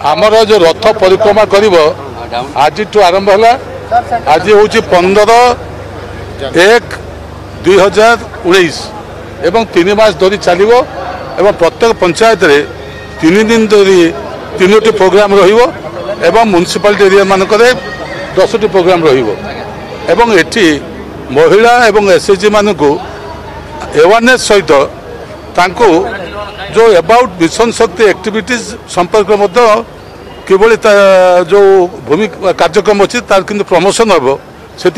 आमर जो रथ परिक्रमा कर आज आरंभ है। आज हूँ 15/1/2019 एवं 3 मास धरी चलो एवं प्रत्येक पंचायत रे 3 दिन धरी 3टी प्रोग्राम एवं म्युनिसिपालिटी एरिया मानक 10टी प्रोग्राम एवं एटी महिला एवं एसएचजी मानक अवेयरनेस सहित तांको जो अबाउट मिशन शक्ति एक्टिविटीज संपर्क किभली जो भूमि कार्यक्रम अच्छी तार किंतु प्रमोशन हम से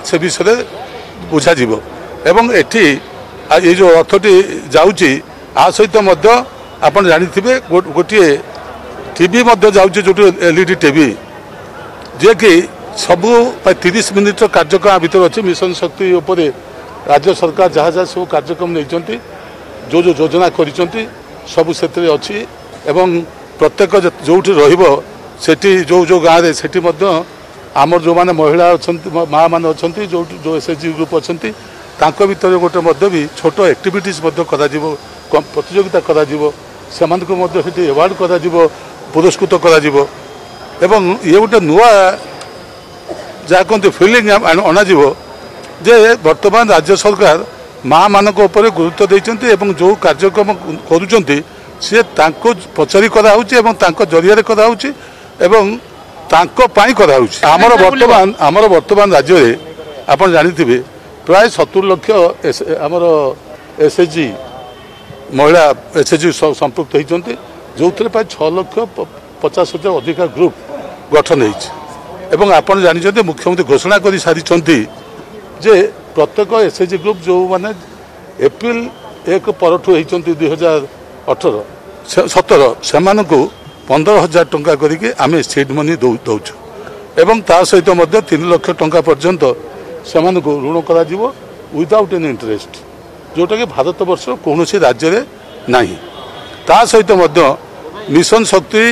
से विषय बुझा एवं एटी ये जो रथटी जाऊँगी आ सहित आप जानी गोटे टीवी जाऊँगी जो एलईडी टीवी जे कि सबू 30 मिनिट कार्यक्रम भर अच्छी मिशन शक्ति उपर राज्य सरकार जहाँ जहाँ सब कार्यक्रम नहीं जो योजना करी सबू से अच्छी एवं प्रत्येक जो सेठी जो गाँव में सेठी आमर जो माने महिला अच्छा माँ मैंने अच्छा जो एसएचजी ग्रुप अच्छा भर गोटे भी छोट एक्टिविटीज प्रतियोगिता से अवार्ड कर पुरस्कृत कर ये गोटे नुआ जहाँ कहते फिलिंग अणाजी जे वर्तमान राज्य सरकार माँ मानक ऊपर गुरुत्व देते जो कार्यक्रम करुँच सी पचारि जरिया आमर वर्तमान राज्य में आप जानी प्राय 70 लाख आमर एसएचजी महिला एसएचजी संपृक्त होती जो प्राय 6,50,000 अधिका ग्रुप गठन होती आपड़ जानते मुख्यमंत्री घोषणा कर सारी जे प्रत्येक एसएचजी ग्रुप जो माने एप्रिल 1 परठू होती 2018-17 से 15,000 टंका करके आम सीड मनी दौचु एवं ता सहित 3 लाख टंका पर्यंत से ऋण कर विदाउट एनी इंटरेस्ट जोटा कि भारत वर्ष कौन राज्य में नहीं ता सहित मिशन शक्ति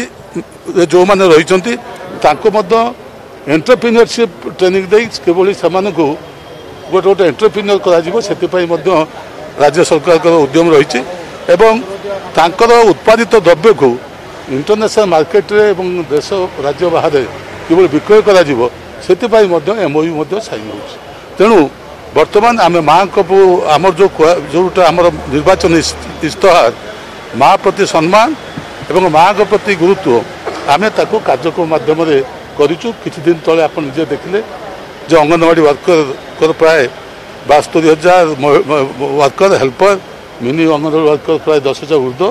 जो मैंने रही एंटरप्रेन्योरशिप ट्रेनिंग दे किभली से गोटे गोटे एंटरप्रेन्योर कर राज्य सरकार उद्यम रही उत्पादित द्रव्य को इंटरनेशनल मार्केट रे देश राज्य बाहर किभली विक्रय कर एमओयू साइन हो तेणु वर्तमान आम माँ आमर जोटा आमर निर्वाचन इश्तहार माँ प्रति सम्मान एवं माँ प्रति गुरुत्व आम कार्यक्रम माध्यम करूँ किसी दिन तले आप निजे देखिले जो अंगनवाड़ी वर्कर प्राय 72,000 worker helper mini anganwadi worker प्राय 10,000 ऊर्ध्व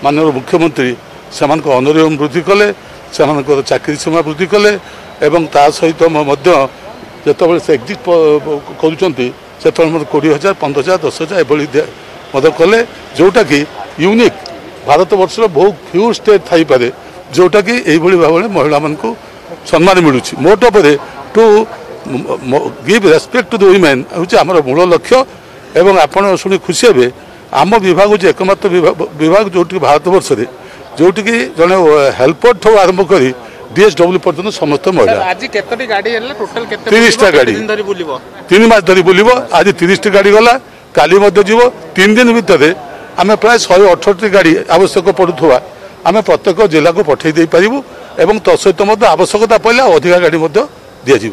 माननीय मुख्यमंत्री से अनोरियम वृद्धि कले से चाकरी सीमा वृद्धि कले एवं ता सहित जिते से एक्जिट करुँच से 20,000 15,000 10,000 एभली कले जोटा कि यूनिक भारत वर्ष बहुत फ्यू स्टेट थी पारे जोटा कि यही भाव में महिला मानक सम्मान मिलूँ मोट पर to give respect to the women हूँ आम मूल लक्ष्य एवं आपण शुणी खुशी हे आम विभाग हूँ एकमात्र विभाग जो भारत वर्ष जोटि जड़े हेल्पर ठू आरंभ कर DSW पर्यटन समस्त महिला आज केतोटी गाड़ी है टोटल केते 30टा गाड़ी 3 मास धरी बुलिबो आज 30टी गाड़ी गला काली मध्य जीव 3 दिन भितर आम प्राय 168 गाड़ी आवश्यक पड़ुवा आम प्रत्येक जिला को पठे दे पारिबु एवं तसहित आवश्यकता पड़े अधिका गाड़ी दि